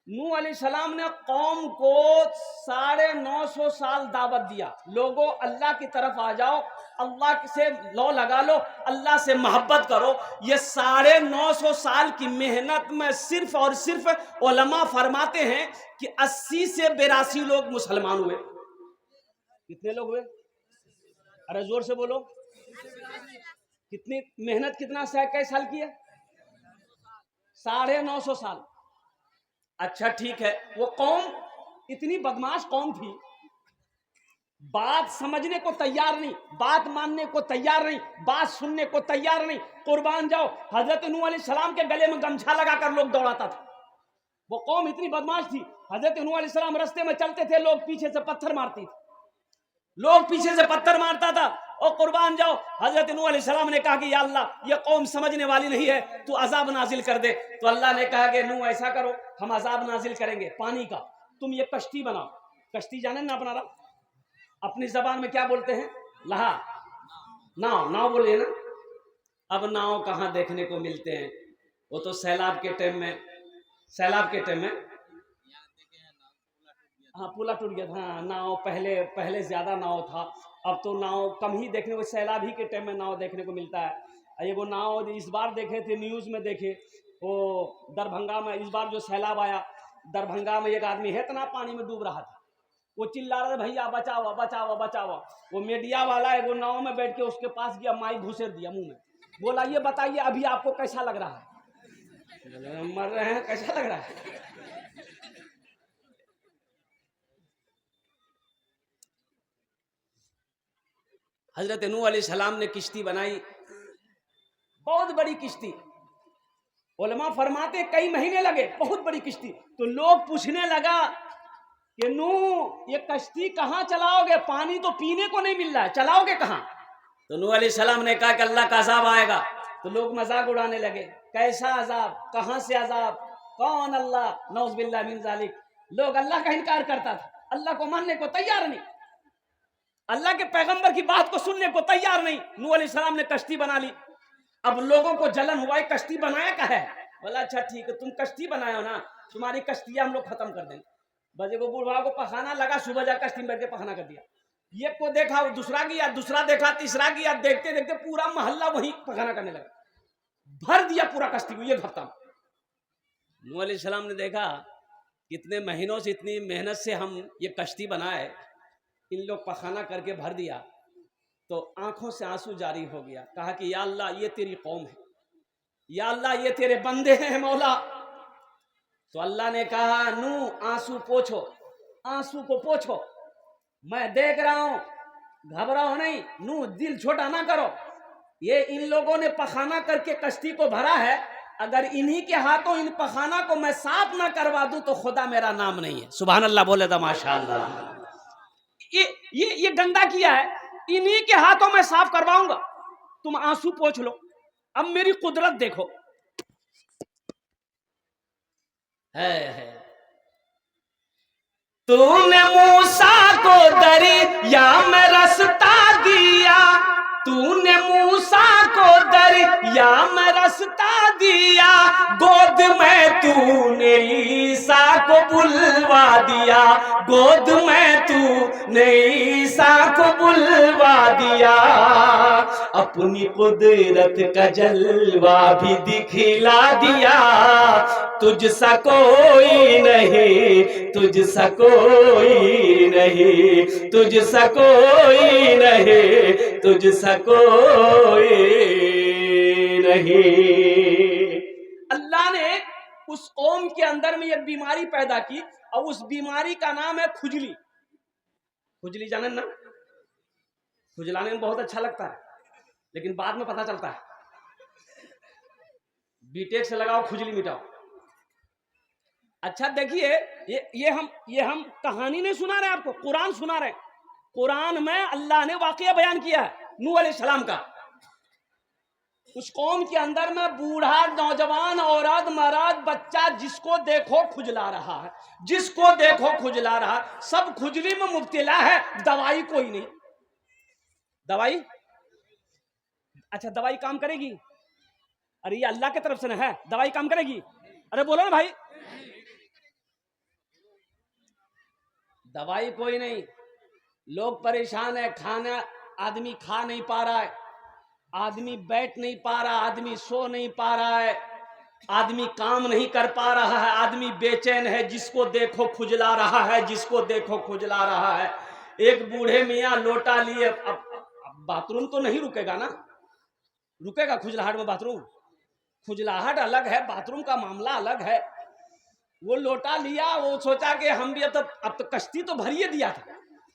नूह अलैहिस्सलाम ने कौम को 950 साल दावत दिया, लोगों अल्लाह की तरफ आ जाओ, अल्लाह से लो लगा लो, अल्लाह से मोहब्बत करो। ये 950 साल की मेहनत में सिर्फ और सिर्फ उलमा फरमाते हैं कि 80 से 82 लोग मुसलमान हुए। कितने लोग हुए? अरे जोर से बोलो। कितनी मेहनत, कितना कई साल की है? 950 साल। अच्छा ठीक है, वो कौम इतनी बदमाश कौम थी, बात समझने को तैयार नहीं, बात मानने को तैयार नहीं, बात सुनने को तैयार नहीं। कुर्बान जाओ, हजरत नूह अलैहिस्सलाम के गले में गमछा लगाकर लोग दौड़ाता था। वो कौम इतनी बदमाश थी, हजरत नूह अलैहिस्सलाम रास्ते में चलते थे, लोग पीछे से पत्थर मारती थी, लोग पीछे से पत्थर मारता था। और कुर्बान जाओ, हजरत नूह अलैहिस्सलाम ने कहा कि या अल्लाह, ये कौम समझने वाली नहीं है, तू अजाब नाजिल कर दे। तो अल्लाह ने कहा कि नूह ऐसा करो, हम अजाब नाजिल करेंगे पानी का, तुम ये कश्ती बनाओ। कश्ती जाने ना अपना अपनी जबान में क्या बोलते हैं? लहा, नाव, नाव बोलिए ना। अब नाव कहाँ देखने को मिलते हैं? वो तो सैलाब के टाइम में, सैलाब के टाइम में, हाँ पुला टूट गया था। हाँ, नाव पहले पहले ज्यादा नाव था, अब तो नाव कम ही देखने को, सैलाब ही के टाइम में नाव देखने को मिलता है। ये वो नाव इस बार देखे थे, न्यूज में देखे, वो दरभंगा में इस बार जो सैलाब आया, दरभंगा में एक आदमी है इतना पानी में डूब रहा था, वो चिल्ला रहा था भैया बचाओ बचाओ बचाओ। वो मीडिया वाला है, वो नाव में बैठ के उसके पास गया, माइक घुसेर दिया मुंह में, बोला ये बताइए अभी आपको कैसा लग रहा है? मर रहे हैं, कैसा लग रहा है? हजरत नूह अलैहिस्सलाम ने किश्ती बनाई, बहुत बड़ी किश्ती, उलमा फरमाते कई महीने लगे, बहुत बड़ी किश्ती। तो लोग पूछने लगा कि नूह ये कश्ती कहाँ चलाओगे, पानी तो पीने को नहीं मिल रहा है, चलाओगे कहाँ? तो नूह अलैहिस्सलाम ने कहा कि अल्लाह का अजाब आएगा। तो लोग मजाक उड़ाने लगे, कैसा अजाब, कहाँ से अजाब, कौन अल्लाह, नौज़ बिल्लाह मिन ज़ालिक। लोग अल्लाह का इनकार करता था, अल्लाह को मानने को तैयार नहीं, अल्लाह के पैगंबर की बात को सुनने को तैयार नहीं। नूह अलैहिस्सलाम ने कश्ती बना ली। अब लोगों को जलन हुआ, कश्ती बनाया क्या है? बोला अच्छा ठीक है, तुम कश्ती बनाए हो ना, तुम्हारी कश्तियां हम लोग खत्म कर देंगे। बजे को बुढ़वा को पखाना लगा, सुबह जा कश्ती में बैठ के पखाना कर दिया। ये को देखा, दूसरा गया, दूसरा देखा, तीसरा गया, देखते देखते पूरा मोहल्ला वही पखाना करने लगा, भर दिया पूरा कश्ती को एक हफ्ता में। नूह अलैहिस्सलाम ने देखा कितने महीनों से, इतनी मेहनत से हम ये कश्ती बनाए, इन लोग पखाना करके भर दिया, तो आंखों से आंसू जारी हो गया। कहा कि या अल्लाह ये तेरी कौम है, या अल्लाह ये तेरे बंदे हैं मौला। तो अल्लाह ने कहा नूह आंसू पोछो, आंसू को पोछो, मैं देख रहा हूं, घबराओ नहीं। नूह दिल छोटा ना करो, ये इन लोगों ने पखाना करके कश्ती को भरा है, अगर इन्हीं के हाथों इन पखाना को मैं साफ ना करवा दूं तो खुदा मेरा नाम नहीं है। सुभान अल्लाह बोले तो माशाअल्लाह। ये गंदा किया है, इन्हीं के हाथों में साफ करवाऊंगा, तुम आंसू पोंछ लो। अब मेरी कुदरत देखो, है तूने मूसा को दरिया में रास्ता दिया, तूने मूसा को दरिया में रास्ता दिया, गोद में तूने ईसा को बुलवा दिया, गोद में तूने ईसा को बुलवा दिया, अपनी कुदरत का जलवा भी दिखला दिया, तुझसा कोई नहीं, तुझसा कोई नहीं, तुझसा कोई नहीं, तुझसा कोई नहीं। अल्लाह ने उस कौम के अंदर में एक बीमारी पैदा की, और उस बीमारी का नाम है खुजली। खुजली जाने ना, खुजलाने में बहुत अच्छा लगता है, लेकिन बाद में पता चलता है बीटेक से लगाओ खुजली मिटाओ। अच्छा देखिए, ये हम कहानी नहीं सुना रहे आपको, कुरान सुना रहे। कुरान में अल्लाह ने वाकया बयान किया है नूह अलैहिस्सलाम का। उस कौम के अंदर में बूढ़ा, नौजवान, औरत, मर्द, बच्चा, जिसको देखो खुजला रहा है, जिसको देखो खुजला रहा, सब खुजली में मुब्तला है, दवाई कोई नहीं। दवाई, अच्छा दवाई काम करेगी? अरे ये अल्लाह की तरफ से ना है, दवाई काम करेगी? अरे बोलो ना भाई, दवाई कोई नहीं, लोग परेशान है, खाना आदमी खा नहीं पा रहा है, आदमी बैठ नहीं पा रहा, आदमी सो नहीं पा रहा है, आदमी काम नहीं कर पा रहा है, आदमी बेचैन है, जिसको देखो खुजला रहा है, जिसको देखो खुजला रहा है। एक बूढ़े मियाँ लोटा लिए, अब बाथरूम तो नहीं रुकेगा ना, रुकेगा खुजलाहट में बाथरूम? खुजलाहट अलग है, बाथरूम का मामला अलग है। वो लोटा लिया, वो सोचा कि हम भी अब तो कश्ती तो भरिए दिया था,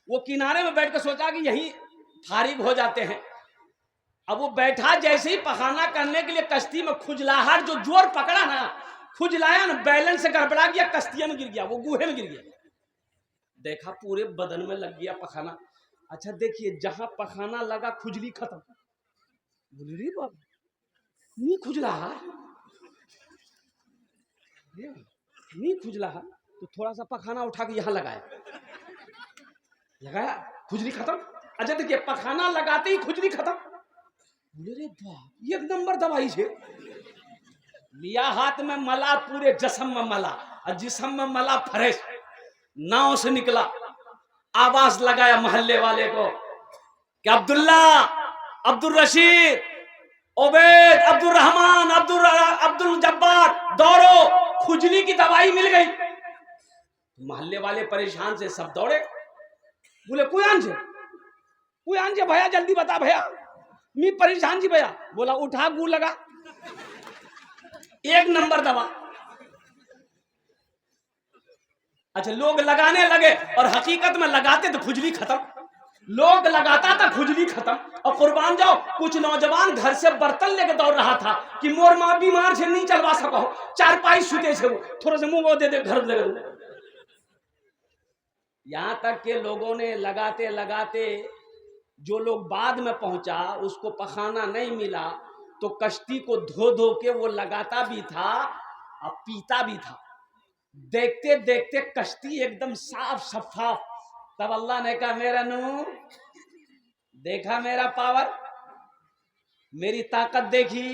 वो किनारे में बैठ कर सोचा कि यही फारिग हो जाते हैं। अब वो बैठा, जैसे ही पखाना करने के लिए कश्ती में खुजलाहट जो जोर पकड़ा ना, खुजलाया ना, बैलेंस से गड़बड़ा गया, कश्तियां में गिर गया, वो गूहे में गिर गया। देखा पूरे बदन में लग गया पखाना। अच्छा देखिए, जहां पखाना लगा खुजली खत्म। बोले रे बाबा, नहीं खुजलाहट, नहीं खुजलाहट, तो थोड़ा सा पखाना उठा के यहां लगाया, खुजली खत्म। अच्छा देखिए, पखाना लगाते ही खुजली खत्म। बोले रे बाप, ये एक नंबर दवाई है। लिया हाथ में, मला, पूरे जिस्म में मला, और जिस्म में मला फ्रेश। नाव से निकला, आवाज लगाया मोहल्ले वाले को कि अब्दुल्ला, अब्दुल रशीद, ओबेद, अब्दुल रहमान, अब्दुल जब्बार, दौड़ो, खुजली की दवाई मिल गई। मोहल्ले वाले परेशान से सब दौड़े। बोले कोई आन जे भैया, जल्दी बता भैया, मैं परेशान जी भैया। बोला उठा, गू लगा, एक नंबर दवा। अच्छा, लोग लगाने लगे, और हकीकत में लगाते तो खुजली खत्म। लोग लगाता था, खुजली खत्म। और कुर्बान जाओ, कुछ नौजवान घर से बर्तन लेके दौड़ रहा था कि मोर माँ बीमार से नहीं चलवा सको, चारपाई सुते से, वो थोड़ा से मुंह दे घर ले। यहां तक के लोगों ने लगाते लगाते, जो लोग बाद में पहुंचा उसको पखाना नहीं मिला, तो कश्ती को धो धो के वो लगाता भी था और पीता भी था। देखते देखते कश्ती एकदम साफ शफाफ। तब अल्लाह ने कहा, मेरा नूर देखा, मेरा पावर, मेरी ताकत देखी,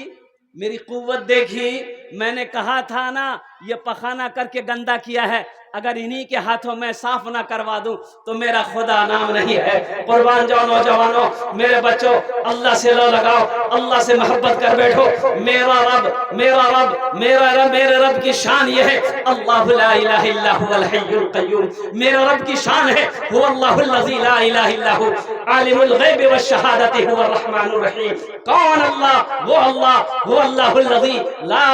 मेरी कुव्वत देखी। मैंने कहा था ना, ये पखाना करके गंदा किया है, अगर इन्हीं के हाथों में साफ ना करवा दूं तो मेरा खुदा नाम नहीं है। कुर्बान जाओ नौजवानों, मेरे बच्चों, अल्लाह से लो लगाओ, अल्लाह से मोहब्बत कर बैठो। मेरा रब, मेरा रब, मेरा रब, मेरे रब की शान ये है, अल्लाह ला इलाहा इल्ला हुवल हय्युल क़य्यूम। मेरा रब की शान है, हुवल्लाहुल लज़ी ला इलाहा इल्ला हु, आलिमुल ग़ैबि वश शहादति हुवर रहमानुर रहीम। कौन अल्लाह? वो अल्लाह, वो अल्लाहुल लज़ी ला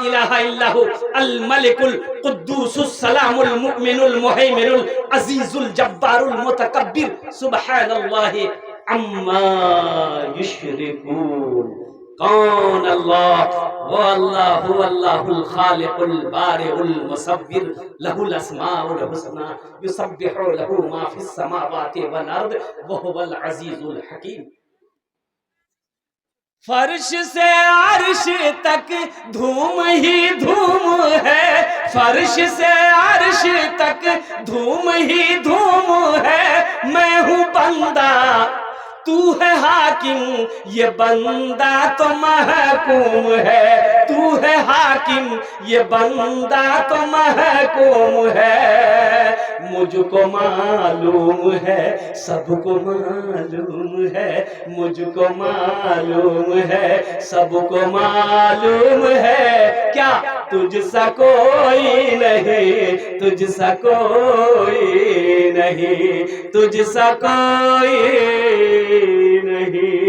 इलाहा इल्ला हु, अल मलिकुल कुद्दूसुस सलामुल मुमिनुल मुहैमिनुल अजीजुल जब्बारुल मुतकब्बिर, सुब्हानल्लाहि अम्मा युश्रिकून। कौन अल्लाह? वो अल्लाह, हु अल्लाहुल खालिकुल बारिउल मुसव्विर, लहुल अस्माउल हुस्ना, युसब्बिहु लहु मा फिस समावाति वल अर्द, व हुवल अजीजुल हकीम। फर्श से अर्श तक धूम ही धूम है, फर्श से अर्श तक धूम ही धूम है। मैं हूँ बंदा, तू है हाकिम, ये बंदा तो महकूम है। तू है हाकिम, ये बंदा तो महकूम है। मुझको मालूम है, सबको मालूम है, मुझको मालूम है, सबको मालूम है। क्या तुझसा कोई नहीं, तुझसा कोई नहीं, तुझसा कोई नहीं,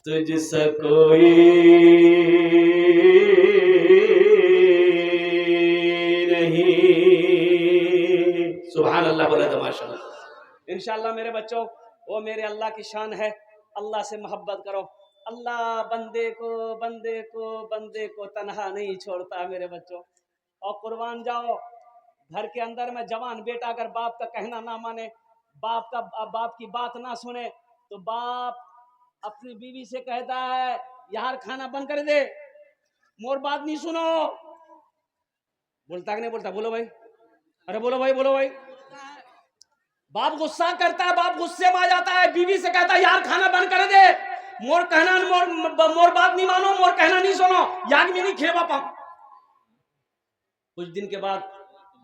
तुझसा कोई नहीं। सुभान अल्लाह, बोला तो माशाअल्लाह। इंशाअल्लाह मेरे बच्चों, वो मेरे अल्लाह की शान है, अल्लाह से मोहब्बत करो। अल्लाह बंदे को तन्हा नहीं छोड़ता मेरे बच्चों। और कुर्बान जाओ, घर के अंदर में जवान बेटा अगर बाप का कहना ना माने, बाप की बात ना सुने, तो बाप अपनी बीवी से कहता है, यार खाना बंद कर दे, मोर बात नहीं सुनो। बोलता कि नहीं बोलता? बोलो भाई, अरे बोलो भाई, बोलो भाई। बाप गुस्सा करता है, बाप गुस्से में आ जाता है, बीवी से कहता है, यार खाना बंद कर दे, मोर कहना, मोर बात नहीं मानो, मोर कहना नहीं सुनो, याग में नहीं खेवा पाऊं। कुछ दिन के बाद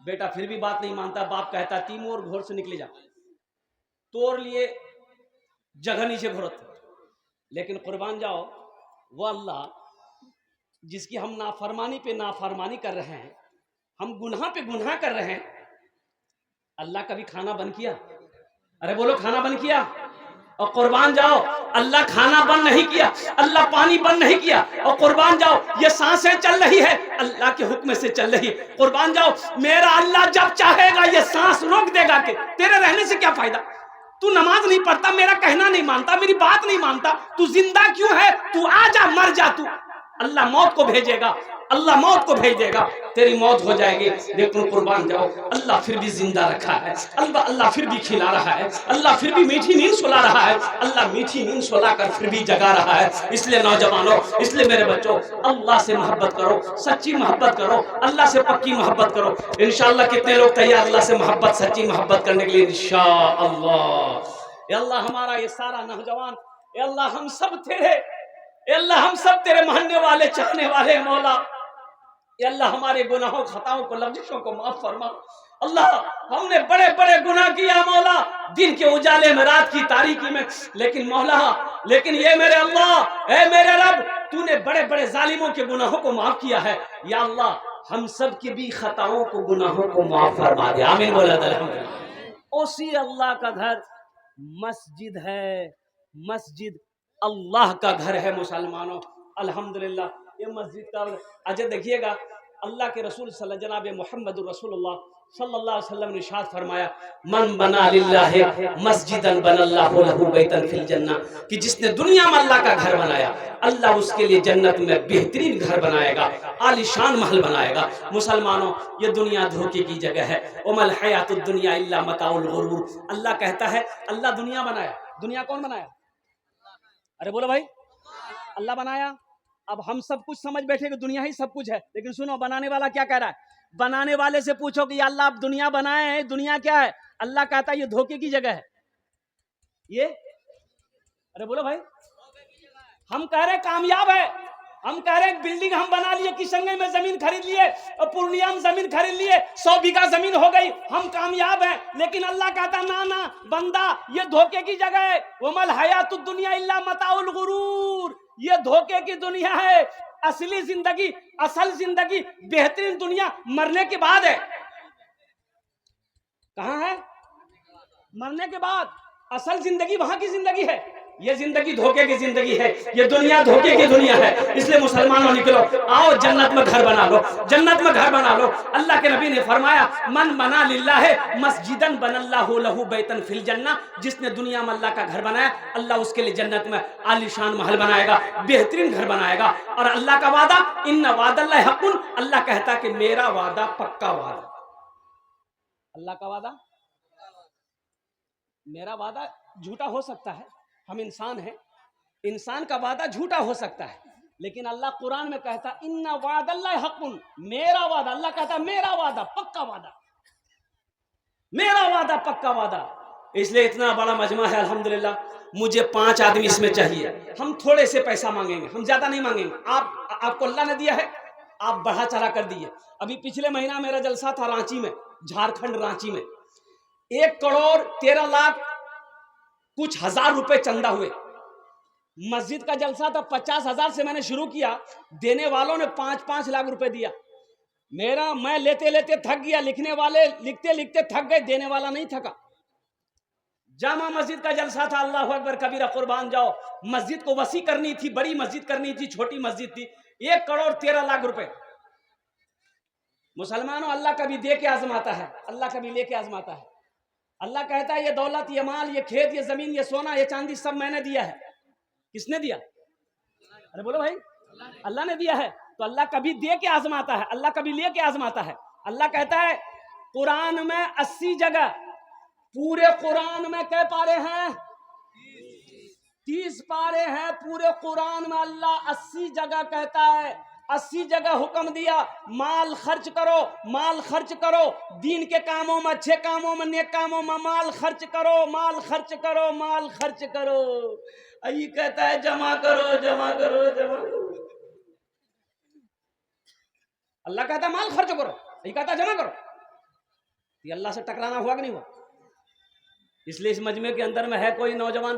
बेटा फिर भी बात नहीं मानता। बाप कहता तीमोर घोर से निकले जा, तोड़ लिए जगह नीचे घोरत। लेकिन कुर्बान जाओ, वो अल्लाह जिसकी हम नाफरमानी पे नाफरमानी कर रहे हैं, हम गुनाह पे गुनाह कर रहे हैं, अल्लाह कभी खाना बंद किया? अरे बोलो, खाना बंद किया? और कुर्बान जाओ, अल्लाह खाना बंद नहीं किया, अल्लाह पानी बंद नहीं किया। और कुर्बान जाओ, ये सांसें चल रही है अल्लाह के हुक्म से चल रही है। कुर्बान जाओ, मेरा अल्लाह जब चाहेगा ये सांस रोक देगा कि तेरे रहने से क्या फायदा? तू नमाज नहीं पढ़ता, मेरा कहना नहीं मानता, मेरी बात नहीं मानता, तू जिंदा क्यों है? तू आ जा, मर जा तू। अल्लाह मौत को भेजेगा, अल्लाह मौत को भेज देगा, तेरी मौत हो जाएगी। लेकिन कुर्बान जाओ, अल्लाह फिर भी जिंदा रखा है, अल्लाह फिर भी खिला रहा है, अल्लाह फिर भी मीठी नींद सुला रहा है, अल्लाह मीठी नींद सुलाकर फिर भी जगा रहा है। इसलिए नौजवानों, इसलिए मेरे बच्चों, अल्लाह से मोहब्बत करो, सच्ची मोहब्बत करो, अल्लाह से पक्की मोहब्बत करो। इंशाअल्लाह कितने लोग तैयार अल्लाह से मोहब्बत, सच्ची मोहब्बत करने के लिए? इंशाअल्लाह। या अल्लाह, हमारा ये सारा नौजवान, या अल्लाह हम सब तेरे, या अल्लाह हम सब तेरे मानने वाले, चाहने वाले मौला। या अल्लाह हमारे गुनाहों, खताओं को, लफ्ज़ों को माफ फरमा। अल्लाह हमने बड़े बड़े गुनाह किया मौला, दिन के उजाले में, रात की तारीकी में, लेकिन मौला, लेकिन ये मेरे अल्लाह, ऐ मेरे रब, तूने बड़े बड़े जालिमों के गुनाहों को माफ किया है। या अल्लाह हम सब की भी खताओं को, गुनाहों को माफ फरमा दे। आमीन बोला। उसी अल्लाह का घर मस्जिद है, मस्जिद अल्लाह का घर है मुसलमानों। अल्हम्दुलिल्लाह, ये मस्जिद का अच्छा देखिएगा, अल्लाह के रसूल जनाब मोहम्मद रसूलुल्लाह सल्लल्लाहु अलैहि वसल्लम ने इरशाद फरमाया, मन बना लिल्लाहि मस्जिदन बनल्लाहु लहु बैतन फिल जन्नह, कि जिसने दुनिया में अल्लाह का घर बनाया, अल्लाह उसके लिए जन्नत में बेहतरीन घर बनाएगा, आलीशान महल बनाएगा। मुसलमानों, ये दुनिया धोखे की जगह है। उमल हयातुद दुनिया इल्ला मताउल गुरूर। अल्लाह कहता है, अल्लाह दुनिया बनाया। दुनिया कौन बनाया? अरे बोलो भाई, अल्लाह बनाया। अब हम सब कुछ समझ बैठे कि दुनिया ही सब कुछ है, लेकिन सुनो, बनाने वाला क्या कह रहा है? बनाने वाले से पूछो कि अल्लाह आप दुनिया बनाए हैं, दुनिया क्या है? अल्लाह कहता है ये धोखे की जगह है। ये अरे बोलो भाई, हम कह रहे कामयाब है, हम कह रहे बिल्डिंग हम बना लिए, किशनगंज में जमीन खरीद लिए, और पूर्णिया में जमीन खरीद लिए, 100 बीघा जमीन हो गई, हम कामयाब हैं। लेकिन अल्लाह कहता ना ना बंदा, ये धोखे की जगह है। वमल हयातुद दुनिया इल्ला मताउल गुरूर, ये धोखे की दुनिया है। असली जिंदगी, असल जिंदगी, बेहतरीन दुनिया मरने के बाद है। कहां है? मरने के बाद। असल जिंदगी वहां की जिंदगी है, ये जिंदगी धोखे की जिंदगी है, ये दुनिया धोखे की दुनिया है। इसलिए मुसलमानों निकलो, आओ जन्नत में घर बना लो, जन्नत में घर बना लो। अल्लाह के नबी ने फरमाया, मन बना लिल्लाह मस्जिदन बनल्लाहु लहु बैतन फिल जन्नह, जिसने दुनिया में अल्लाह का घर बनाया, अल्लाह उसके लिए जन्नत में आलीशान महल बनाएगा, बेहतरीन घर बनाएगा। और अल्लाह का वादा, इन्ना वादल्लाहि हक़्क़ुन, अल्लाह कहता कि मेरा वादा पक्का वादा। अल्लाह का वादा, मेरा वादा झूठा हो सकता है, हम इंसान हैं, इंसान का वादा झूठा हो सकता है, लेकिन अल्लाह कुरान में कहता इन्ना वादल्लाहि हक़्क़ुन, मेरा वादा, अल्लाह कहता मेरा वादा पक्का वादा, मेरा वादा पक्का वादा। इसलिए इतना बड़ा मजमा है अल्हम्दुलिल्लाह। मुझे 5 आदमी इसमें चाहिए, हम थोड़े से पैसा मांगेंगे, हम ज्यादा नहीं मांगेंगे। आपको अल्लाह ने दिया है, आप बढ़ा चढ़ा कर दिए। अभी पिछले महीना मेरा जलसा था रांची में, झारखंड रांची में, 1,13,00,000 कुछ हजार रुपए चंदा हुए। मस्जिद का जलसा था, 50,000 से मैंने शुरू किया, देने वालों ने 5-5 लाख रुपए दिया। मैं लेते लेते थक गया, लिखने वाले लिखते लिखते थक गए, देने वाला नहीं थका। जामा मस्जिद का जलसा था, अल्लाह अकबर कबीरा, कुर्बान जाओ। मस्जिद को वसी करनी थी, बड़ी मस्जिद करनी थी, छोटी मस्जिद थी, 1,13,00,000 रुपए। मुसलमानों, अल्लाह कभी दे के आजमाता है, अल्लाह कभी लेके आजमाता है। अल्लाह कहता है ये दौलत, ये माल, ये खेत, ये जमीन, ये सोना, ये चांदी सब मैंने दिया है। किसने दिया? अरे बोलो भाई, अल्लाह ने दिया है। तो अल्लाह कभी दे के आजमाता है, अल्लाह कभी ले के आजमाता है। अल्लाह कहता है कुरान में 80 जगह, पूरे कुरान में कै पारे हैं? 30 पारे हैं पूरे कुरान में। अल्लाह 80 जगह कहता है, 80 जगह हुक्म दिया, माल खर्च करो, माल खर्च करो, दीन के कामों में, अच्छे कामों में, नेक कामों में माल खर्च करो, माल खर्च करो, माल खर्च करो। ये कहता है जमा करो, जमा करो, जमा करो। अल्लाह कहता है माल खर्च करो, ये कहता है जमा करो। ये अल्लाह से टकराना हुआ कि नहीं हुआ? इसलिए इस मजमे के अंदर में है कोई नौजवान,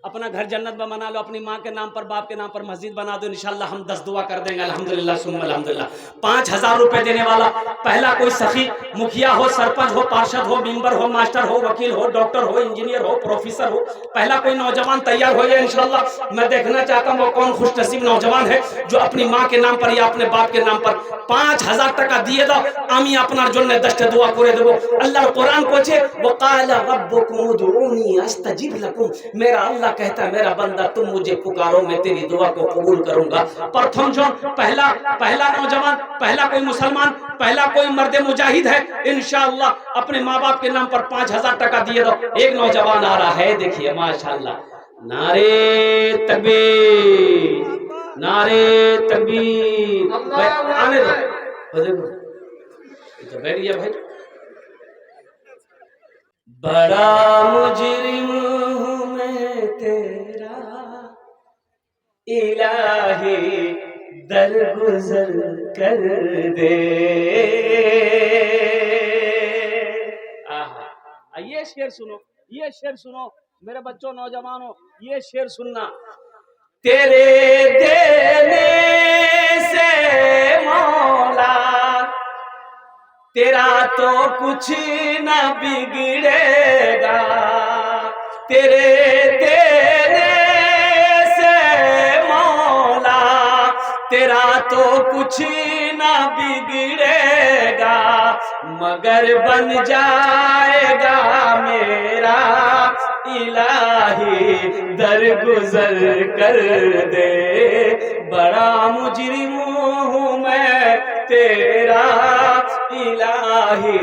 अपना घर जन्नत में बना लो, अपनी माँ के नाम पर, बाप के नाम पर मस्जिद बना दो, इंशाल्लाह हम 10 दुआ कर देंगे। अल्हम्दुलिल्लाह सुम्मा अल्हम्दुलिल्लाह। 5,000 रुपए देने वाला पहला कोई सखी, मुखिया हो, सरपंच हो, पार्षद हो, मेंबर हो, मास्टर हो, वकील हो, डॉक्टर हो, इंजीनियर हो, प्रोफेसर हो, पहला कोई नौजवान तैयार हो जाए इंशाल्लाह। मैं देखना चाहता हूँ वो कौन खुशनसीब नौजवान है जो अपनी माँ के नाम पर या अपने बाप के नाम पर 5,000 টাকা দিয়ে দাও, আমি আপনার জন্য 10টা দোয়া করে দেব। আল্লাহর কোরআন বলছে ওয়াকালা রাব্বুকুম উদউনি আস্তাজিব লাকুম, मेरा अल्लाह कहता है मेरा बंदा तुम मुझे पुकारो मैं तेरी दुआ को कबूल करूंगा। प्रथम जो पहला नौजवान, पहला कोई मुसलमान, पहला कोई मर्द मुजाहिद है, इंशाअल्लाह अपने माँ बाप के नाम पर 5,000 টাকা दिए दो। एक नौजवान आ रहा है, देखिए माशाअल्लाह, नारे तकबीर, नारे तकबीर। आने दो, तो बैठ गया भाई। बड़ा मुजरिम हूँ मैं तेरा इलाही, दरगुजर कर दे। ये शेर सुनो, ये शेर सुनो मेरे बच्चों, नौजवानों, ये शेर सुनना। तेरे देने से मौला तेरा तो कुछ न बिगड़ेगा, तेरे देने से मौला तेरा तो कुछ न बिगड़ेगा, मगर बन जाएगा मेरा इलाही, दरगुजर कर दे। बड़ा मुजरिम हूँ मैं तेरा इलाही,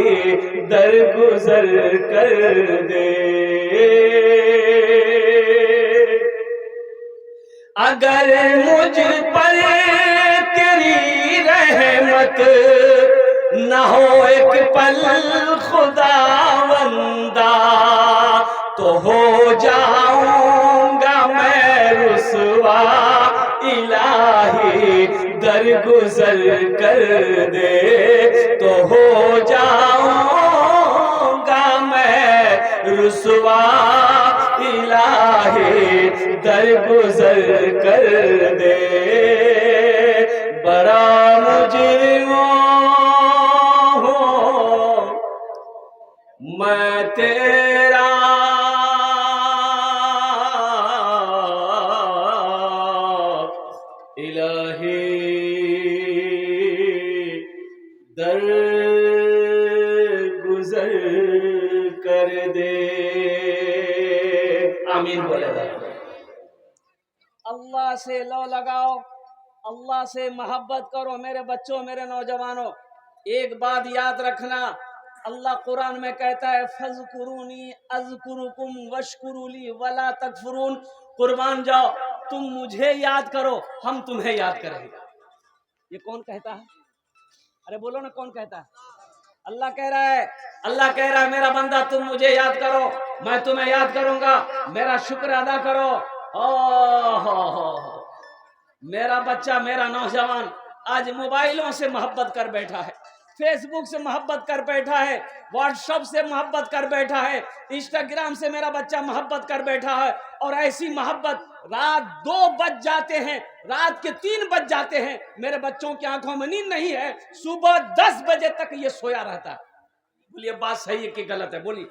दरगुजर कर दे। अगर मुझ पर तेरी रहमत न हो एक पल खुदावंदा, तो हो जाऊंगा मैं रुसवा, इलाही दरगुजर कर दे। तो हो जाऊंगा मैं रुसवा, इलाही दरगुजर कर दे। बड़ा मुजरिम हूँ मैं तेरा इलाही, दरगुजर कर दे। आमीन बोले। अल्लाह से लो लगाओ, अल्लाह से मोहब्बत करो मेरे बच्चों, मेरे नौजवानों। एक बात याद रखना, अल्लाह कुरान में कहता है फज़कुरूनी अज़कुरुकुम वशकुरूली वला तकफुरून। कुर्बान जाओ, तुम मुझे याद करो, हम तुम्हें याद करेंगे। ये कौन कहता है? अरे बोलो ना, कौन कहता है? अल्लाह कह रहा है, अल्लाह कह रहा है मेरा बंदा तुम मुझे याद करो, मैं तुम्हें याद करूंगा, मेरा शुक्र अदा करो। हो मेरा बच्चा, मेरा नौजवान आज मोबाइलों से मोहब्बत कर बैठा है, फेसबुक से मोहब्बत कर बैठा है, व्हाट्सएप से मोहब्बत कर बैठा है, इंस्टाग्राम से मेरा बच्चा मोहब्बत कर बैठा है। और ऐसी मोहब्बत रात 2 बज जाते हैं, रात के 3 बज जाते हैं, मेरे बच्चों की आंखों में नींद नहीं है, सुबह 10 बजे तक ये सोया रहता है। बोलिए बात सही है कि गलत है? बोलिए।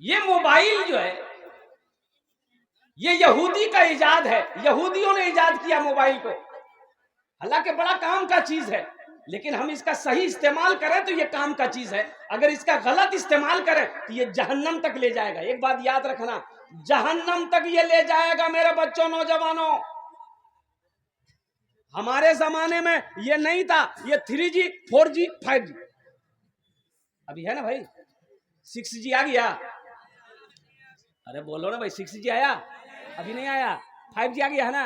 ये मोबाइल जो है ये यहूदी का इजाद है, यहूदियों ने इजाद किया मोबाइल को। हालांकि बड़ा काम का चीज है, लेकिन हम इसका सही इस्तेमाल करें तो ये काम का चीज है। अगर इसका गलत इस्तेमाल करें तो ये जहन्नम तक ले जाएगा। एक बात याद रखना, जहन्नम तक ये ले जाएगा मेरे बच्चों, नौजवानों। हमारे जमाने में ये नहीं था, ये 3G 4G 5G अभी है ना भाई, 6G आ गया। अरे बोलो ना भाई, 6G आया? अभी नहीं आया। 5G आ गया है ना,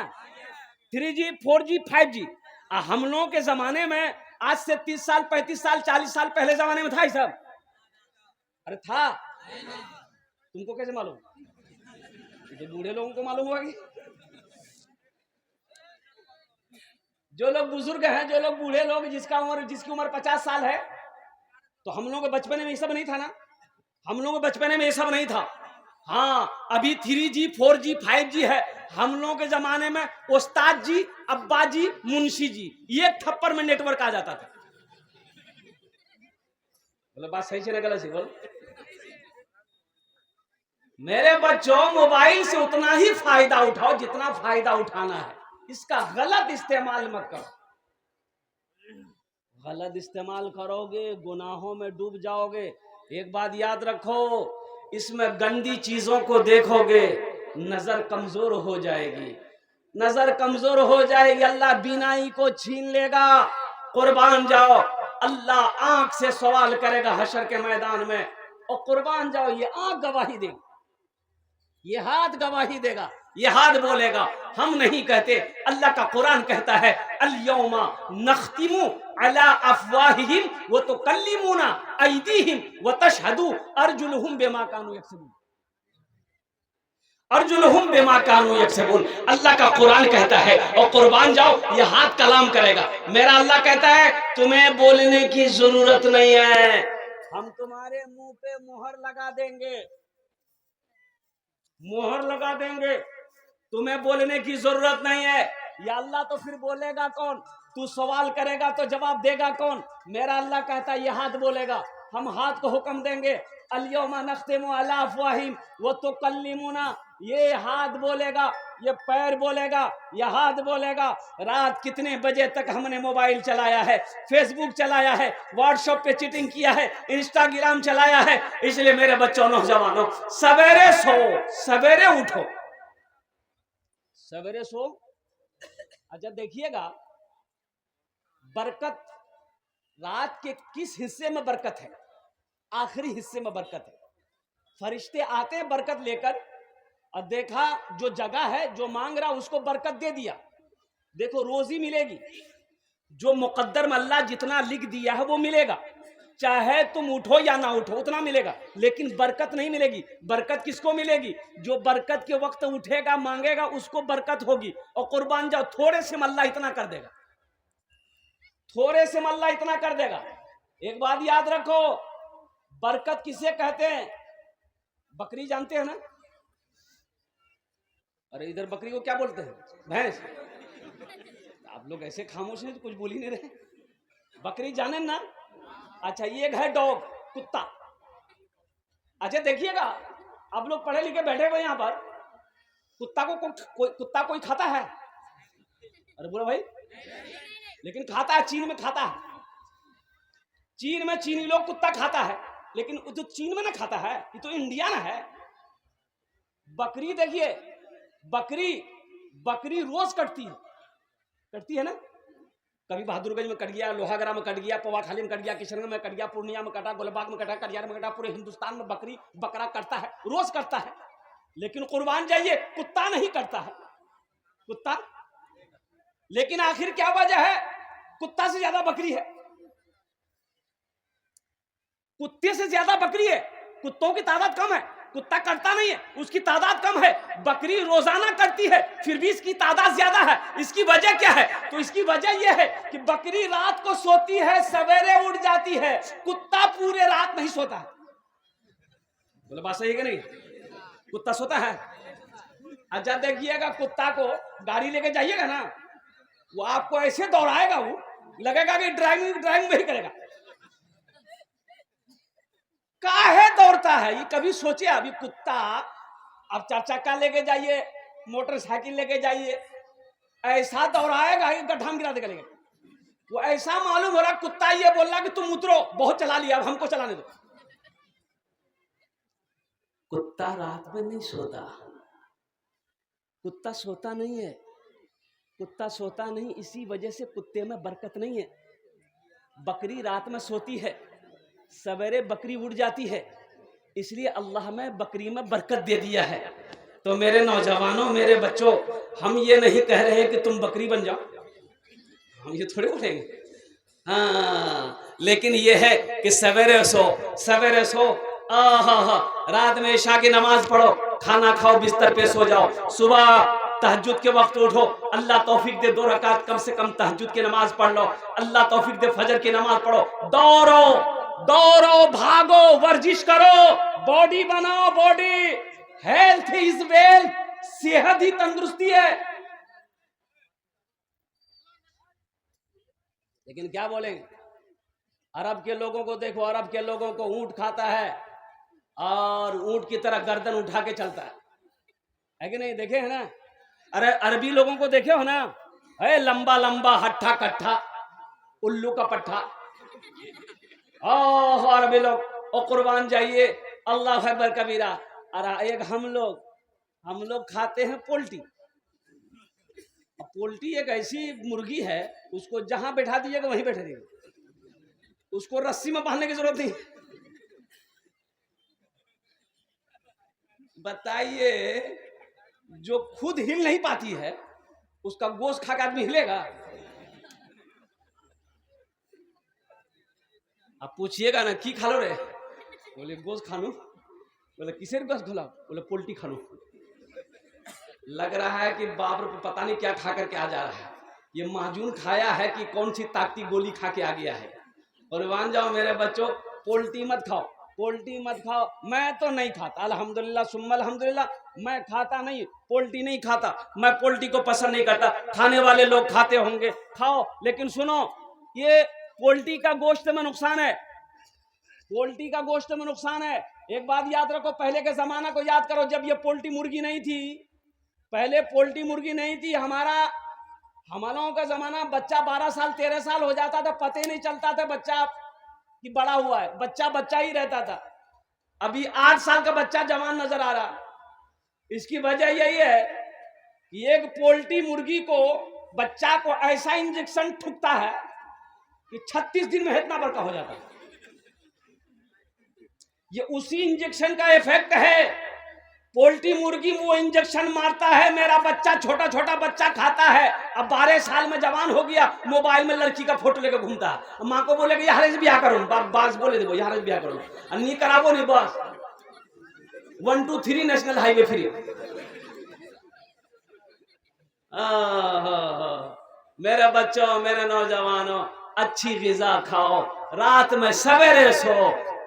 3G 4G 5G। हम लोगों के जमाने में आज से 30 साल 35 साल 40 साल पहले जमाने में था ये सब? अरे था? तुमको कैसे मालूम? जो बूढ़े लोगों को मालूम होगा। जो लोग बुजुर्ग हैं, जो लोग बूढ़े लोग, जिसकी उम्र 50 साल है, तो हम लोगों के बचपन में ये सब नहीं था ना, हम लोगों के बचपन में ये सब नहीं था। हाँ, अभी 3G 4G 5G है। हम लोगों के जमाने में उस्ताद जी, अब्बा जी, मुंशी जी, ये थप्पड़ में नेटवर्क आ जाता था। बोले बात सही से ना गलत से बोल। मेरे बच्चों, मोबाइल से उतना ही फायदा उठाओ जितना फायदा उठाना है, इसका गलत इस्तेमाल मत करो। गलत इस्तेमाल करोगे गुनाहों में डूब जाओगे। एक बात याद रखो, इसमें गंदी चीजों को देखोगे नजर कमजोर हो जाएगी, नजर कमजोर हो जाएगी, अल्लाह बीनाई को छीन लेगा। कुर्बान जाओ, अल्लाह आंख से सवाल करेगा हशर के मैदान में। और कुर्बान जाओ, ये आंख गवाही देगी, ये हाथ गवाही देगा, ये हाथ बोलेगा। हम नहीं कहते, अल्लाह का कुरान कहता है अल-यौमा नख्तिमु अला अफवाहिहिम व तुकल्लिमुना अयदीहिम व तशहदु अर्जुलुहुम बिमा कानू यक्सबून। अर्जुलुहुम बिमा कानू यक्सबून, अल्लाह का कुरान कहता है। और कुर्बान जाओ, ये हाथ कलाम करेगा। मेरा अल्लाह कहता है तुम्हें बोलने की जरूरत नहीं है, हम तुम्हारे मुंह पे मोहर लगा देंगे, मोहर लगा देंगे, तुम्हें बोलने की जरूरत नहीं है। या अल्लाह तो फिर बोलेगा कौन? तू सवाल करेगा तो जवाब देगा कौन? मेरा अल्लाह कहता है ये हाथ बोलेगा, हम हाथ को हुक्म देंगे अल-यौमा नख्तिमु अला अफवाहिम व तुकल्लिमुना, ये हाथ बोलेगा, ये पैर बोलेगा, ये हाथ बोलेगा। रात कितने बजे तक हमने मोबाइल चलाया है, फेसबुक चलाया है, व्हाट्सएप पे चीटिंग किया है, इंस्टाग्राम चलाया है। इसलिए मेरे बच्चों, नौजवानों, सवेरे सो, सवेरे उठो, सवेरे सो। अच्छा देखिएगा, बरकत रात के किस हिस्से में बरकत है? आखिरी हिस्से में बरकत है। फरिश्ते आते हैं बरकत लेकर, और देखा जो जगह है, जो मांग रहा उसको बरकत दे दिया। देखो रोजी मिलेगी, जो मुकद्दर में अल्लाह जितना लिख दिया है वो मिलेगा, चाहे तुम उठो या ना उठो उतना मिलेगा। लेकिन बरकत नहीं मिलेगी। बरकत किसको मिलेगी? जो बरकत के वक्त उठेगा, मांगेगा, उसको बरकत होगी। और कुर्बान जाओ, थोड़े से अल्लाह इतना कर देगा, थोड़े से अल्लाह इतना कर देगा। एक बात याद रखो, बरकत किसे कहते हैं? बकरी जानते हैं ना? अरे इधर बकरी को क्या बोलते हैं? भैंस। आप लोग ऐसे खामोश हैं तो कुछ बोल ही नहीं रहे। बकरी जाने ना? अच्छा, ये है डॉग, कुत्ता। अच्छा देखिएगा, आप लोग पढ़े लिखे बैठे हुए यहाँ पर, कुत्ता को कोई खाता है? अरे बोलो भाई, लेकिन खाता है, चीन में खाता है। चीन में चीनी लोग कुत्ता खाता है, लेकिन जो चीन में ना खाता है, ये तो इंडिया ना है। बकरी देखिए, बकरी रोज कटती है ना। कभी बहादुरगंज में कट गया, लोहागड़ा में कट गया, पवाखाली में कट गया, किशनगंज में कट गया, पूर्णिया में कटा, गोलबाग में कटा, कटिहार में कटा। पूरे हिंदुस्तान में बकरा कटता है, रोज कटता है। लेकिन कुर्बान जाइए, कुत्ता नहीं कटता है, कुत्ता। लेकिन आखिर क्या वजह है? कुत्ता से ज्यादा बकरी है, कुत्ते से ज्यादा बकरी है। कुत्तों की तादाद कम है, कुत्ता कटता नहीं है, उसकी तादाद कम है। बकरी रोजाना करती है, फिर भी इसकी तादाद ज्यादा है। इसकी वजह क्या है? तो इसकी वजह यह है कि बकरी रात को सोती है, सवेरे उठ जाती है। कुत्ता पूरे रात नहीं सोता है। बोले बात सही है कि नहीं? कुत्ता सोता है। अच्छा देखिएगा, कुत्ता को गाड़ी लेके जाइएगा ना, वो आपको ऐसे दौड़ाएगा, वो लगेगा कि ड्राइविंग वही करेगा। काहे दौड़ता है ये कभी सोचे? अभी कुत्ता, अब 4 चक्का लेके जाइए, मोटरसाइकिल लेके जाइए, ऐसा दौड़ाएगा कि गड्ढा में गिरा देगा। वो ऐसा मालूम हो रहा, कुत्ता ये बोल रहा कि तुम उतरो, बहुत चला लिया, अब हमको चलाने दो। कुत्ता रात में नहीं सोता, कुत्ता सोता नहीं है, कुत्ता सोता नहीं। इसी वजह से कुत्ते में बरकत नहीं है। बकरी रात में सोती है, सवेरे बकरी उड़ जाती है, इसलिए अल्लाह में बकरी में बरकत दे दिया है। तो मेरे नौजवानों, मेरे बच्चों, हम ये नहीं कह रहे कि तुम बकरी बन जाओ, हम ये थोड़े बोलेंगे। हाँ, लेकिन ये है कि सवेरे सो, रात में इशा की नमाज पढ़ो, खाना खाओ, बिस्तर पे सो जाओ, सुबह तहज्जुद के वक्त उठो, अल्लाह तौफीक दे 2 रकात कम से कम तहज्जुद की नमाज पढ़ लो, अल्लाह तौफीक दे फजर की नमाज पढ़ो, दौड़ो, दौड़ो, भागो, वर्जिश करो, बॉडी बनाओ, बॉडी। हेल्थ इज वेल्थ, सेहत ही तंदुरुस्ती है। लेकिन क्या बोलेंगे, अरब के लोगों को देखो, अरब के लोगों को ऊंट खाता है और ऊंट की तरह गर्दन उठा के चलता है कि नहीं? देखे है ना? अरे अरबी लोगों को देखे हो ना, है लंबा लंबा हट्ठा कट्ठा, उल्लू का पट्ठा। ओह अरबी लोग, ओ कुर्बान जाइए, अल्लाह अकबर कबीरा। अरे एक हम लोग खाते हैं पोल्ट्री। पोल्ट्री एक ऐसी मुर्गी है, उसको जहां बैठा दीजिएगा वहीं बैठे रहेगी, उसको रस्सी में बांधने की जरूरत नहीं। बताइए, जो खुद हिल नहीं पाती है उसका गोश्त खा के आदमी हिलेगा? आप पूछिएगा ना, की खा लो रे? बोले गोश्त खानू। बोले किसे गोश्त खिलाओ? बोले पोल्ट्री खानू। लग रहा है कि बाप रे पता नहीं क्या खा करके आ जा रहा है, ये माजून खाया है कि कौन सी ताकती गोली खा के आ गया है। और मान जाओ मेरे बच्चों, पोल्ट्री मत खाओ, पोल्ट्री मत खाओ। मैं तो नहीं खाता, अल्हम्दुलिल्लाह सुम्मा अल्हम्दुलिल्लाह, मैं खाता नहीं, पोल्ट्री नहीं खाता। मैं पोल्ट्री को पसंद नहीं करता, खाने वाले लोग खाते होंगे, खाओ। लेकिन सुनो, ये पोल्ट्री का गोश्त में नुकसान है, पोल्ट्री का गोश्त में नुकसान है। एक बात याद रखो, पहले के जमाना को याद करो, जब ये पोल्ट्री मुर्गी नहीं थी, पहले पोल्ट्री मुर्गी नहीं थी, हम लोगों का जमाना, बच्चा 12 साल 13 साल हो जाता था, पता ही नहीं चलता था बच्चा कि बड़ा हुआ है, बच्चा बच्चा ही रहता था। अभी 8 साल का बच्चा जवान नजर आ रहा। इसकी वजह यही है कि एक पोल्ट्री मुर्गी को, बच्चा को ऐसा इंजेक्शन ठुकता है कि 36 दिन में इतना बड़का हो जाता है। ये उसी इंजेक्शन का इफेक्ट है। पोल्ट्री मुर्गी वो इंजेक्शन मारता है, मेरा बच्चा छोटा छोटा बच्चा खाता है, अब 12 साल में जवान हो गया, मोबाइल में लड़की का फोटो लेकर घूमता है। माँ को बोलेगा यार से ब्याह करो, बास बोले दे यार से ब्याह करो, नहीं कराबो नहीं, बस 1 2 3 नेशनल हाईवे फ्री। मेरे बच्चों, मेरे नौजवानों, अच्छी ग़िज़ा खाओ, रात में सवेरे सो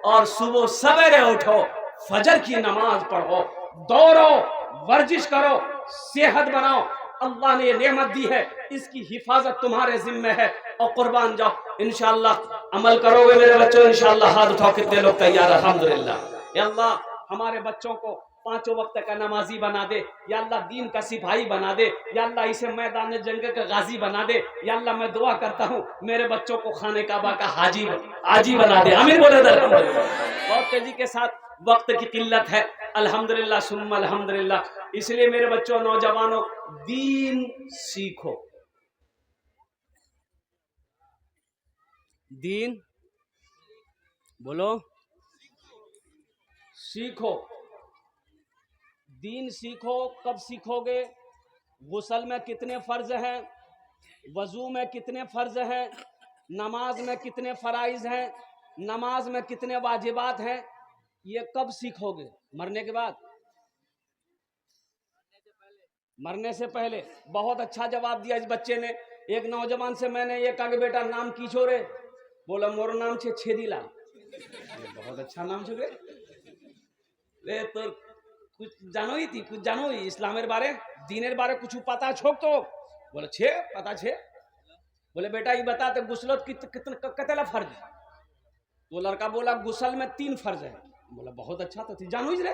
और सुबह सवेरे उठो, फजर की नमाज पढ़ो, दौड़ो, वर्जिश करो, सेहत बनाओ। अल्लाह ने ये नेमत दी है, इसकी हिफाजत तुम्हारे जिम्मे है, और कुर्बान जाओ। इंशाअल्लाह अमल करोगे मेरे बच्चों, इंशाअल्लाह। हाथ उठाओ, कितने लोग तैयार? अल्हम्दुलिल्लाह। या अल्लाह हमारे बच्चों को 5 वक्त का नमाजी बना दे, या अल्लाह दीन का सिपाही बना दे, या अल्लाह इसे मैदान जंग का गाजी बना दे। या अल्लाह मैं दुआ करता हूँ मेरे बच्चों को खाने काबा का हाजी बना दे। आमीन बोले। बहुत तेजी के साथ, वक्त की किल्लत है, अल्हम्दुलिल्लाह सुम्मा अल्हम्दुलिल्लाह। इसलिए मेरे बच्चों, नौजवानों, दीन सीखो, दीन बोलो, सीखो, दीन सीखो। कब सीखोगे? गुस्ल में कितने फर्ज हैं, वजू में कितने फर्ज हैं, नमाज में कितने फराइज हैं, नमाज में कितने वाजिबात हैं, ये कब सीखोगे? मरने के बाद? मरने से पहले। बहुत अच्छा जवाब दिया इस बच्चे ने। एक नौजवान से मैंने ये कहा कि बेटा नाम की छोरे? बोला मोर नाम छे छेदीलाल। बहुत अच्छा नाम छे रे, तो कुछ जानो ही थी, कुछ जानो ही इस्लामेर बारे, दीनेर बारे कुछ पता छोक तो? बोले छे पता छे। बोले बेटा ये बता तो गुस्लत कितना फर्ज है? तो लड़का बोला गुस्ल में 3 फर्ज है। बोला बहुत अच्छा, तो जानो ही रे।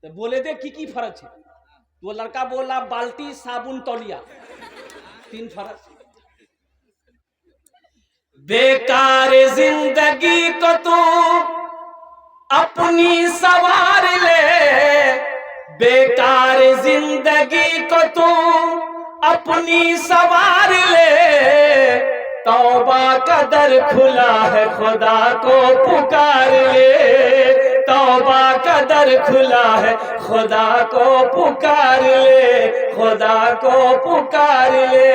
तो बोले दे की फर्ज है? तो लड़का बोला बाल्टी, साबुन, तौलिया, 3 फर्ज। बेकार जिंदगी को तू अपनी सवार ले, बेकार जिंदगी को तू अपनी सवार ले, तौबा का दर खुला है खुदा को पुकार ले, तौबा का दर खुला है खुदा को पुकार ले, खुदा को पुकार ले।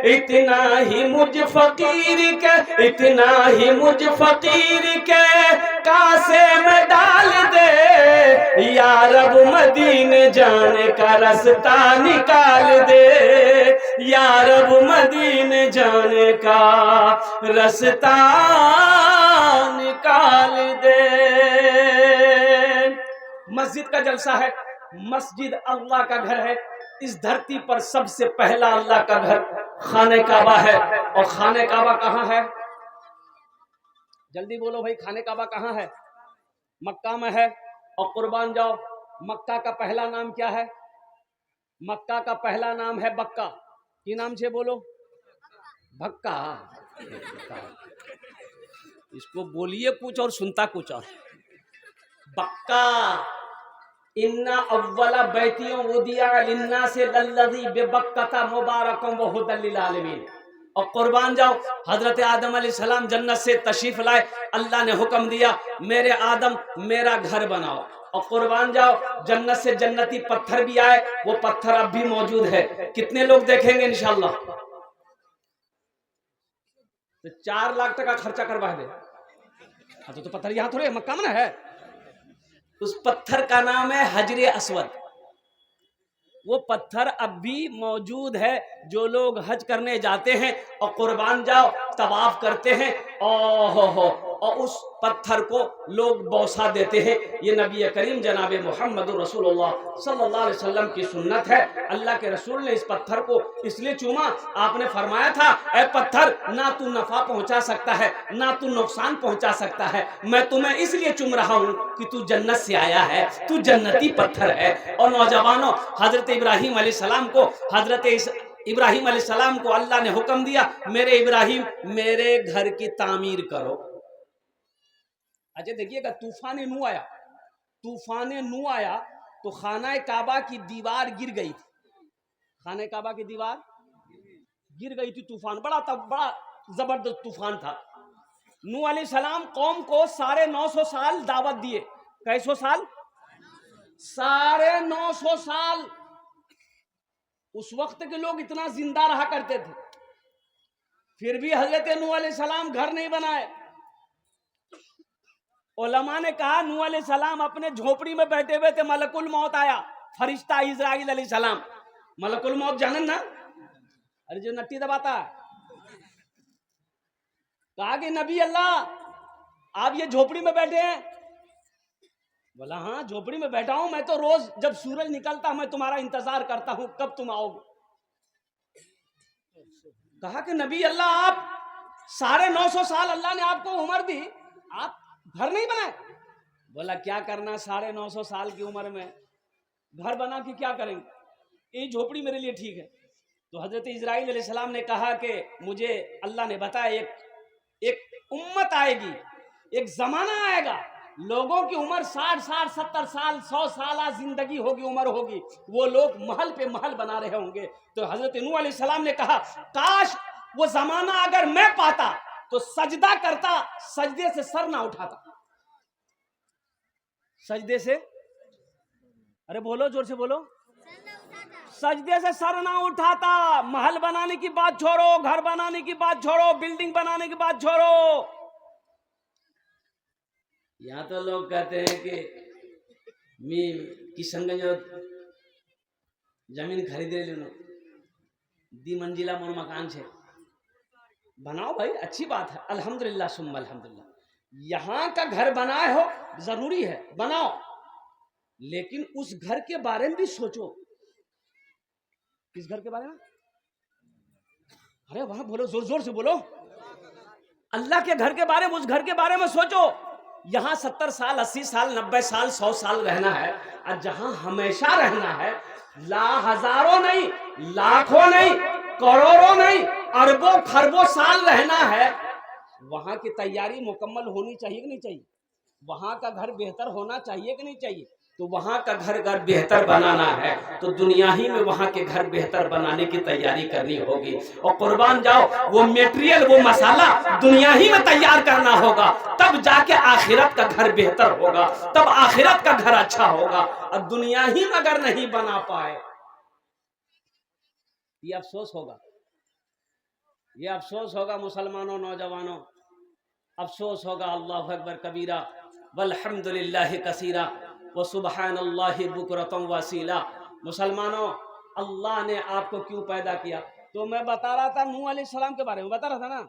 इतना ही मुझ फकीर के, इतना ही मुझ फकीर के कासे में डाल दे, या रब मदीने जाने का रास्ता निकाल दे, या रब मदीने जाने का रास्ता निकाल निकाल दे। मस्जिद का जलसा है, मस्जिद अल्लाह का घर है। इस धरती पर सबसे पहला अल्लाह का घर खाने काबा है। और खाने काबा कहाँ है? जल्दी बोलो भाई, खाने काबा कहाँ है? मक्का में है। और कुर्बान जाओ, मक्का का पहला नाम क्या है? मक्का का पहला नाम है बक्का। की नाम से बोलो? भक्का। इसको बोलिए कुछ और सुनता कुछ और। बक्का। इन्ना अव्वला बैतियों वुदिया लिन्ना से लल्लज़ी बेबक्कता मुबारकम व हुदल लिल आलमीन। और कुर्बान जाओ, हजरत आदम अलैहिस्सलाम जन्नत से तशरीफ लाए, अल्लाह ने हुक्म दिया मेरे आदम मेरा घर बनाओ। और कुर्बान जाओ, जन्नत से जन्नती पत्थर भी आए, वो पत्थर अब भी मौजूद है। कितने लोग देखेंगे इंशाल्लाह? तो 4 लाख टका खर्चा करवा दे। तो पत्थर यहाँ थोड़े मक्का में है। उस पत्थर का नाम है हजरे अस्वद। वो पत्थर अब भी मौजूद है। जो लोग हज करने जाते हैं और कुर्बान जाओ तवाफ करते हैं, और उस पत्थर को लोग बौसा देते हैं। ये नबी करीम जनाब मोहम्मद रसूलुल्लाह सल्लल्लाहु अलैहि वसल्लम की सुन्नत है। अल्लाह के रसूल ने इस पत्थर को इसलिए चूमा, आपने फरमाया था ऐ पत्थर, ना तू नफा पहुंचा सकता है ना तू नुकसान पहुंचा सकता है, मैं तुम्हें इसलिए चूम रहा हूं कि तू जन्नत से आया है, तू जन्नती पत्थर है। और नौजवानों, हजरत इब्राहिम अलैहिस्सलाम को इब्राहिम अलैहिस्सलाम को अल्लाह ने हुक्म दिया मेरे इब्राहिम मेरे घर की तामीर करो। अच्छा देखिएगा, तूफान नू आया तो खाना काबा की दीवार गिर गई थी। खाना काबा की दीवार गिर गई थी। तूफान बड़ा जबरदस्त तूफान था। नूह अलैहिस्सलाम कौम को 950 साल दावत दिए। कैसो साल? 950 साल। उस वक्त के लोग इतना जिंदा रहा करते थे, फिर भी हजरत नूह अलैहिस्सलाम घर नहीं बनाए। उलमा ने कहा नूह अलैहिस्सलाम अपने झोपड़ी में बैठे हुए थे, मलकुल मौत आया, फरिश्ता इजराइल अलैहिस्सलाम। मलकुल मौत जानन ना? अरे जो नट्टी दबाता है। कहा कि नबी अल्लाह आप ये झोपड़ी में बैठे हैं? बोला हाँ झोपड़ी में बैठा हूं, मैं तो रोज जब सूरज निकलता मैं तुम्हारा इंतजार करता हूं कब तुम आओगे। कहा कि नबी अल्लाह आप 950 साल अल्लाह ने आपको उम्र दी, आप घर नहीं बनाए? बोला क्या करना 950 साल की उम्र में घर बना के क्या करेंगे, ये झोपड़ी मेरे लिए ठीक है। तो हजरत इजराइल अलैहिस्सलाम ने कहा कि मुझे अल्लाह ने बताया एक उम्मत आएगी, एक जमाना आएगा, लोगों की उम्र 60 साल 70 साल 100 साल जिंदगी होगी, उम्र होगी, वो लोग महल पे महल बना रहे होंगे। तो हजरत नूह अलैहिस्सलाम ने कहा काश वो जमाना अगर मैं पाता तो सजदा करता, सजदे से सर ना उठाता। सजदे से, अरे बोलो जोर से बोलो, सजदे से सर ना उठाता। महल बनाने की बात छोड़ो, घर बनाने की बात छोड़ो, बिल्डिंग बनाने की बात छोड़ो। यहाँ तो लोग कहते हैं कि मैं किशनगंज जमीन खरीदे लेनो, 2 मंजिला मोर मकान छे, बनाओ भाई, अच्छी बात है, अल्हम्दुलिल्लाह सुम्मा अल्हम्दुलिल्लाह। यहाँ का घर बनाए हो जरूरी है, बनाओ, लेकिन उस घर के बारे में भी सोचो। किस घर के बारे में? अरे वहां बोलो, जोर जोर से बोलो, अल्लाह के घर के बारे में, उस घर के बारे में सोचो। यहाँ 70 साल 80 साल 90 साल 100 साल रहना है, और जहां हमेशा रहना है, हजारों नहीं, लाखों नहीं, करोड़ों नहीं, अरबों खरबों साल रहना है, वहां की तैयारी मुकम्मल होनी चाहिए कि नहीं चाहिए? वहां का घर बेहतर होना चाहिए कि नहीं चाहिए? तो वहां का घर बेहतर बनाना है तो दुनिया ही में वहां के घर बेहतर बनाने की तैयारी करनी होगी। और कुर्बान जाओ, वो मटेरियल, वो मसाला दुनिया ही में तैयार करना होगा, तब जाके आखिरत का घर बेहतर होगा, तब आखिरत का घर अच्छा होगा। और दुनिया ही में अगर नहीं बना पाए, ये अफसोस होगा, ये अफसोस होगा मुसलमानों, नौजवानों, अफसोस होगा। अल्लाहु अकबर कबीरा वल्हम्दुलिल्लाहि कसीरा व सुबहानल्लाहि बुकरतम वसीला। मुसलमानों, अल्लाह ने आपको क्यों पैदा किया? तो मैं बता रहा था नूह अलैहिस्सलाम के बारे में बता रहा था ना,